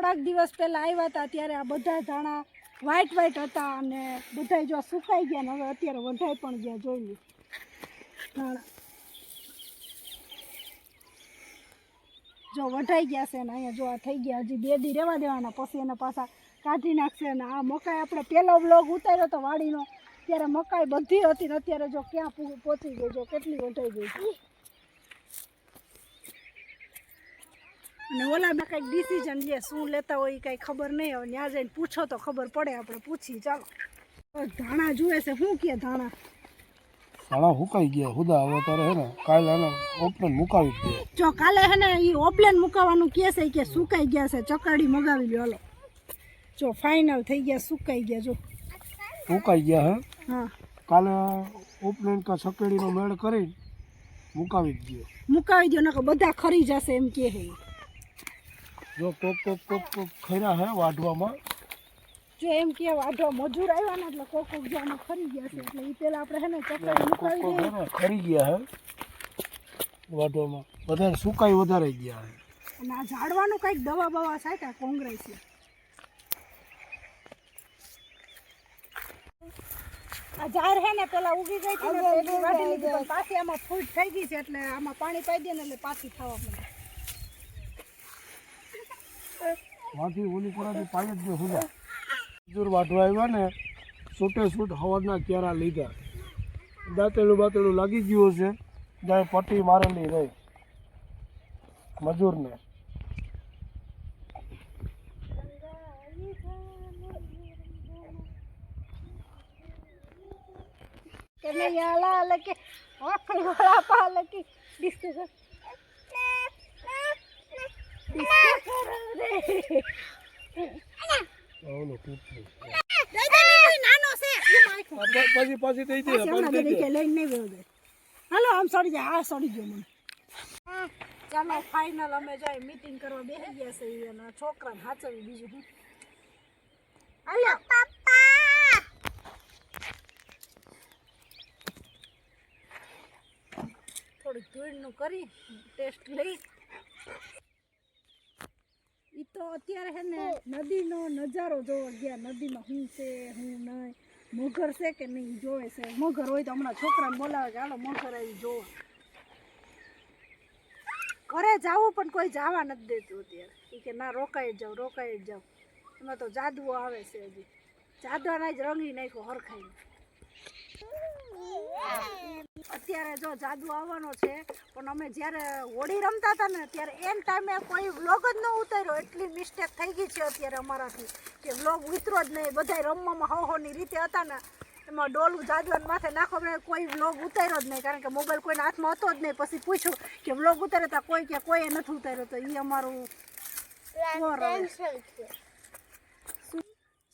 થોડાક દિવસ પહેલાં આવ્યા હતા ત્યારે આ બધા ધાણા વ્હાઈટ વ્હાઈટ હતા અને બધા જો સુકાઈ ગયા ને હવે અત્યારે વઢાઈ પણ ગયા. જોઈ લો ધાણા જો વઢાઈ ગયા છે ને અહીંયા જો આ થઈ ગયા. હજી 2 દી રહેવા દેવાના પછી એને પાછા કાઢી નાખશે. અને આ મકાઈ આપણે પહેલો વ્લોગ ઉતાર્યો હતો વાડીનો ત્યારે મકાઈ બધી હતી ને અત્યારે જો ક્યાં પહોંચી ગઈ. જો કેટલી વઢાઈ ગઈ છે. અને ઓલા બે કંઈક ડિસિઝન લે શું લેતા હોય એ કાંઈ ખબર નહીં. હવે ત્યાં જઈને પૂછો તો ખબર પડે. આપણે પૂછી ચાલો. ધાણા જુએ છે શું કે ધાણા હુકાઈ ગયા હુદા. હવે તારે હે ને કાલે એને ઓપન મુકાવી દે. જો કાલે હે ને એ ઓપલેન મુકાવાનું કહે છે કે સુકાઈ ગયા છે. ચકાડી મગાવી લ્યો હાલો. જો ફાઇનલ થઈ ગયા સુકાઈ ગયા. જો સુકાઈ ગયા હે. હા કાલે ઓપન કા સકેડીનો મેળ કરી મુકાવી દો. મુકાવી દો નકર બધા ખરી જશે એમ કહે છે. જો ટોપ ટોપ ટોપ ટોપ ખર્યા હે વાઢવામાં. જો એમ કે વાઢવા મજૂર આવ્યા ને એટલે કોક જામાં ખરી ગયા છે એટલે એ પેલા આપણે હે ને ચકાડી મુકાવી દઈએ. ખરી ગયા હે વાઢવામાં. વધારે સુકાઈ વધારે ગયા હે. અને આ ઝાડવાનું કંઈક દવા બવા સાટા કોંગ્રેસ છે. આ ઝાડ હે ને પેલા ઉગી ગઈ હતી ને એટલી વાઢી લીધી પણ પાછી આમાં ફૂટ થઈ ગઈ છે એટલે આમાં પાણી પાઈ દે ને એટલે પાછી થવા મળે. માંથી ઓલી કોરાથી પાઈ જ દે હુદા. મજૂર વાઢવા આવ્યા ને છૂટે છૂટ હવાના ક્યારા લીધા. દાંતેલું બાતેલું લાગી ગયું છે. જાય પટ્ટી મારેલી રહી મજૂરને. કે નહીં આલા લકે આખરી વાળા પા લકી ડિસ્કો રે ઓલો તૂટલું નાનો છે પાછી દઈ દે. લઈને નહીં વેવ. હાલો આમ સડી જાય. આ સડી ગયો મને. ચાલો ફાઇનલ અમે જાય મીટિંગ કરવા બેસી ગયા છે એના છોકરાને હાચવી બીજું શું. હાલો પપ્પા થોડીક ધૂળનું કરી ટેસ્ટ લઈ. એ તો અત્યારે હે ને નદીનો નજારો જોવા ગયા. નદીમાં શું છે શું નહીં મગર છે કે નહીં જોવે છે. મગર હોય તો હમણાં છોકરાને બોલાવે કે હાલો મગર આવી જોવા. ઘરે જવું પણ કોઈ જવા નથી દેતું અત્યારે. એ કે ના રોકાઈ જ જાવ. એમાં તો જાદવો આવે છે હજી. જાદવાના જ રંગી નાખ્યો હરખાઈને. અત્યારે જો જાદુ આવવાનો છે પણ અમે જ્યારે હોળી રમતા હતા ને ત્યારે એન ટાઈમે કોઈ વ્લોગ જ ન ઉતાર્યો. એટલી મિસ્ટેક થઈ ગઈ છે અત્યારે અમારાથી કે વ્લોગ ઉતરો જ નહીં. બધા રમવામાં હોની રીતે હતા ને એમાં ડોલું જાદવાન માથે નાખો કોઈ વ્લોગ ઉતાર્યો જ નહીં કારણ કે મોબાઈલ કોઈના હાથમાં હતો જ નહીં. પછી પૂછ્યું કે વ્લોગ ઉતાર્યો હતા કોઈ કે કોઈએ નથી ઉતાર્યો. તો એ અમારું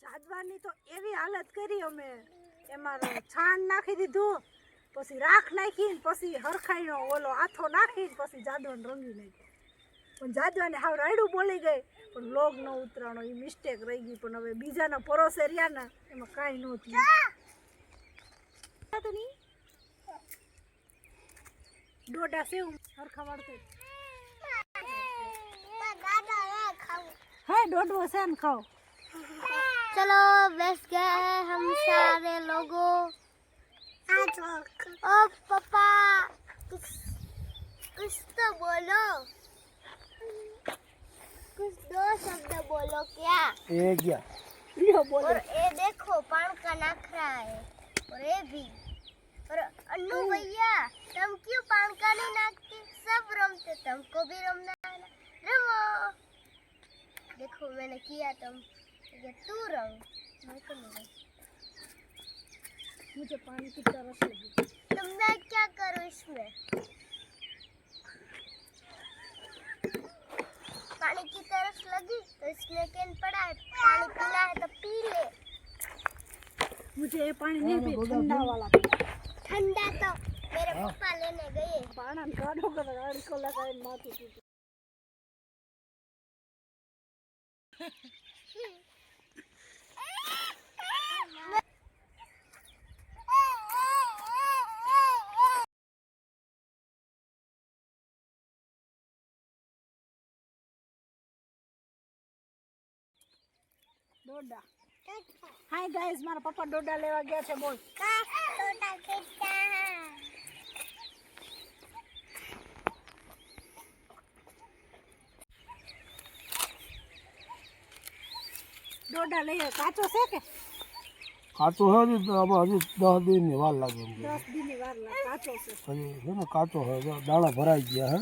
જાદવાની તો એવી હાલત કરી અમે. એમાં છાણ નાખી દીધું પછી રાખ નાખીને પછી હરખાઈનો ઓલો હાથો નાખીને પછી જાદવાને રંગી નાખ્યો. પણ જાદવાને હાવ રાયડું બોલી ગઈ પણ લોગ ન ઉતરાણો. એ મિસ્ટેક રહી ગઈ. પણ હવે બીજાના પરોસે રહ્યા ને એમાં કાંઈ ન થયું. ડોડા સેવ હરખા વાળતે હા ડોડવો છે ને ખાઓ. चलो बैठ गए हम सारे लोगों. ओ पापा कुछ तो बोलो. कुछ 2 शब्द बोलो क्या. ये क्या लियो बोलो. और ये देखो पान का नाख रहा है और ये भी. और अन्नू भैया तुम क्यों पान का नहीं नाखते. सब रमते तुमको भी रमना है ना. रमो. देखो मैंने किया तुम ये तू रंग मैं तो नहीं. मुझे पानी की तरस लगी. तुम मैं क्या करूँ इसमें. पानी की तरस लगी तो इसमें कैन पड़ा है. पानी पीना है तो पी ले. मुझे ये पानी नहीं पी ठंडा वाला. ठंडा तो मेरे पापा लेने गए. पाना काढ़ो कर गाड़ी को लगाए माथी ડોડા. હાય ગાઈસ, મારા પપ્પા ડોડા લેવા ગયા છે. બોલ. ડોડા લઈએ. કાચો છે કે કાચો હે હજી આમાં હજી 10 દિનની વાર લાગે એમ છે. 10 દિનની વાર લાગે. કાચો છે. હજી છે ને કાચો હે જો દાણા ભરાઈ ગયા હે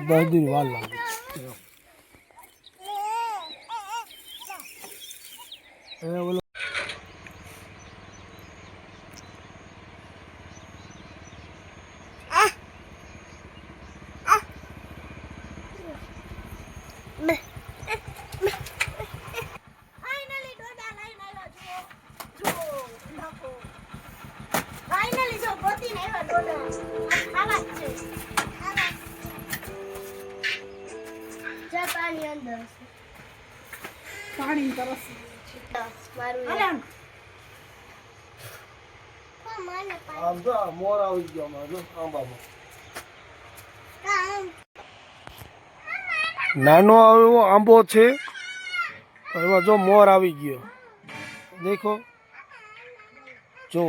10 દિન વાર લાગે. એ ઓલો ફાઇનલી ડોડા લઈને આવ્યા. જો નાખો. ફાઇનલી જો ગોતીને આવ્યા ડોડા. ખાવા જ છે. જા પાણી અંદર પાણી તરસ મારું હાલે આમ. મને આમ જો આ મોર આવી ગયો આમાં જો આંબામાં. નાનો એવો આંબો છે એમાં જો મોર આવી ગયો દેખો જો.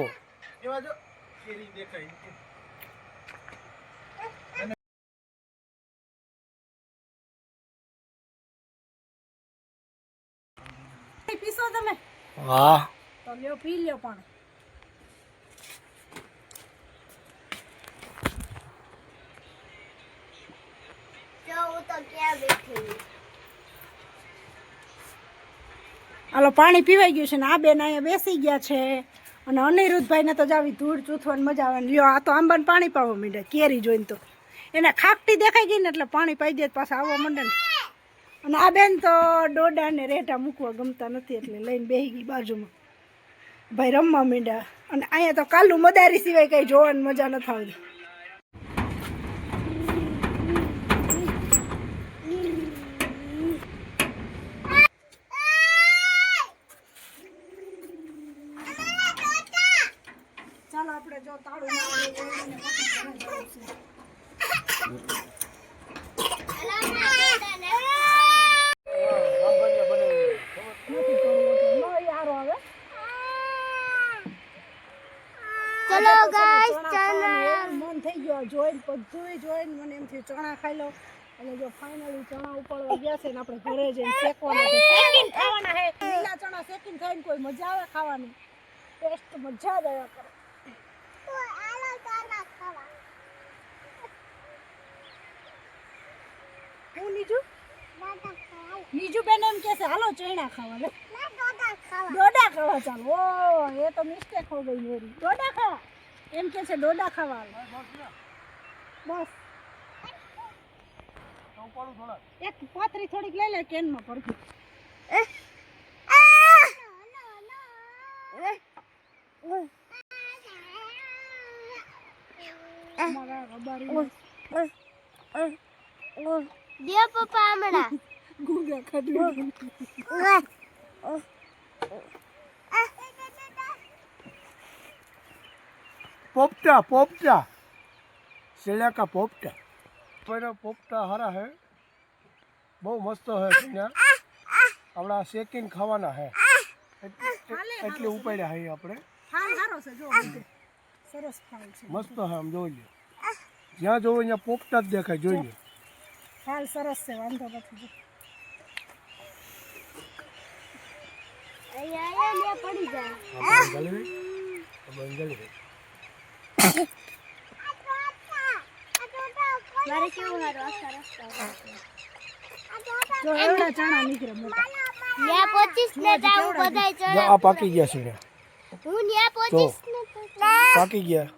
પીસો તમે હા તો લ્યો પી લ્યો પાણી. જો હું તો ક્યાં બેઠી હાલો પાણી પીવાઈ ગયું છે ને આ બેન અહીંયા બેસી ગયા છે અને અનિરુદ્ધભાઈને તો જાવી ધૂળ ચૂથવાની મજા આવે ને લ્યો આ તો આંબાને પાણી પાવા માંડે કેરી જોઈને તો એને ખાકટી દેખાઈ ગઈ ને એટલે પાણી પાઈ દે પાછા આવવા માંડે ને. અને આ બેન તો ડોડા ને રેટા મૂકવા ગમતા નથી એટલે લઈને બેસી ગઈ બાજુમાં. ભાઈ રમવા માંડ્યા અને અહીંયા તો કાલું મદારી સિવાય કંઈ જોવાની મજા નથી આવતી. ચાલો આપણે જો તાળું ના આવે એને પછી ઘરે જવું છે. નથી કરવું એટલે ન યારો હવે. ચલો આજે તો ગાઈસ ચણા ખાવાનું મન થઈ ગયો જોઈને બધુંય જોઈને મને એમ થયું ચણા ખાઈ લો અને જો ફાઇનલી ચણા ઉપાડવા ગયા છે ને આપણે ઘરે જઈને શેકવાના છે. શેકીને ખાવાના છે. લીલા ચણા શેકીને ખાઈને કોઈ મજા આવે ખાવાની. ટેસ્ટ મજા જ આવ્યા કરે. હું નીજુ બેન એમ કે છે હાલો ચણા ખાવા લે ડોડા ખાવા ચાલો. ઓ એ તો મિસ્ટેક હો ગઈ મેરી. ડોડા ખાવા એમ કે છે ડોડા ખાવા બસ. એક પાથરી થોડીક લઈ લે કેનમાં પડતી. મારા રબારી દિયો પપ્પા હમણાં ગુગા ખાધું. પોપટા પોપટા સેલા કા પોપટા pero પોપટા હારા હે બહુ મસ્ત હે ત્યાં આપણા શેકીને ખાવાના હે એટલે ઉપાડ્યા હે આપણે. ફાલ સારો છે જો બધે સરસ ફાલ છે મસ્ત હે આમ જોઈ લે જ્યાં જોવો ત્યાં પોપટા જ દેખાય જોઈ લે. ફાલ સરસ છે વાંધો નથી. અહીંયા પડી જાય મારે કેવું હારું સરસ જો એવડા ચણા નીકળે મોટા. ન્યા પહોંચીશ ને જાવ બધાય જો ચણા આ પાકી ગયા છે હું ન્યા પહોંચીશ ને પાકી ગયા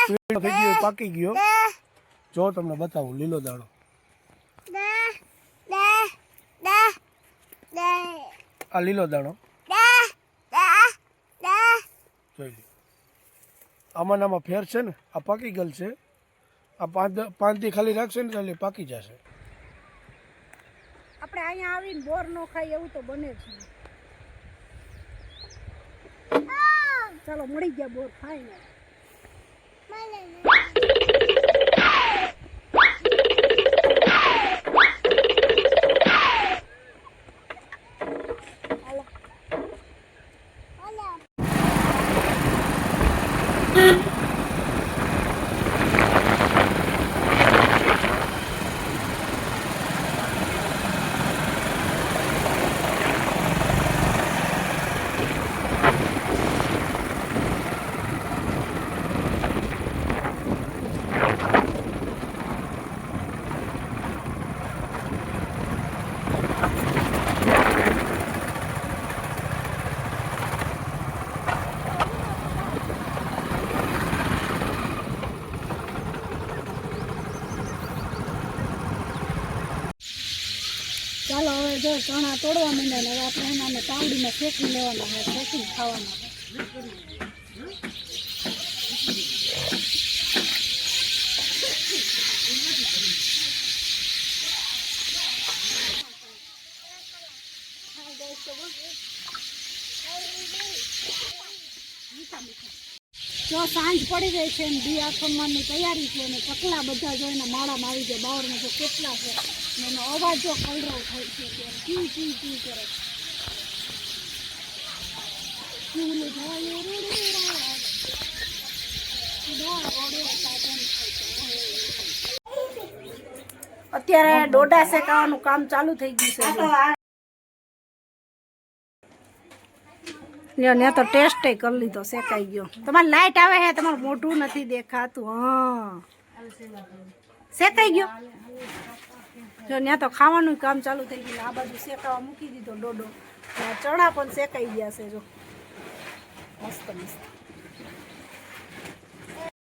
પીળો થઈ ગયો પાકી ગયો. જો તમને બતાવું લીલો દાણો આ લીલો દાણો જોઈ લે. આમાં ને આમાં ફેર છે ને આ પાકી ગયેલ છે. આ 5 દી ખાલી રાખશે ને એટલે પાકી જશે. આપણે અહીંયા આવીને બોર નો ખાઈ એવું તો બને છે. ચાલો મળી ગયા બોર ખાઈ ને. હવે જો ચણા તોડવા માંડ્યા ને હવે આપણે એના તાવડીમાં શેકી લેવાના છે, શેકીને ખાવાના છે. જો સાંજ પડી ગઈ છે ને દી આથમવાની તૈયારી છે ને ચકલા બધા જો એના માળામાં આવી જાય. બાવરમાં જો કેટલા છે ને એનો અવાજ જો કલરવ થાય છે ત્યારે ચી ચી ચી કરે. અત્યારે ડોડા શેકાવાનું કામ ચાલુ થઈ ગયું છે. લ્યો ને તો ટેસ્ટ કરી લીધો, શેકાઈ ગયો. તમારી લાઈટ આવે છે, તમારું મોઢું નથી દેખાતું. હા શેકાઈ ગયો. જો ત્યાં તો ખાવાનું કામ ચાલુ થઈ ગયું. આ બાજુ શેકાવા મૂકી દીધો ડોડો. ચણા પણ શેકાઈ ગયા છે. જો મસ્ત મસ્ત.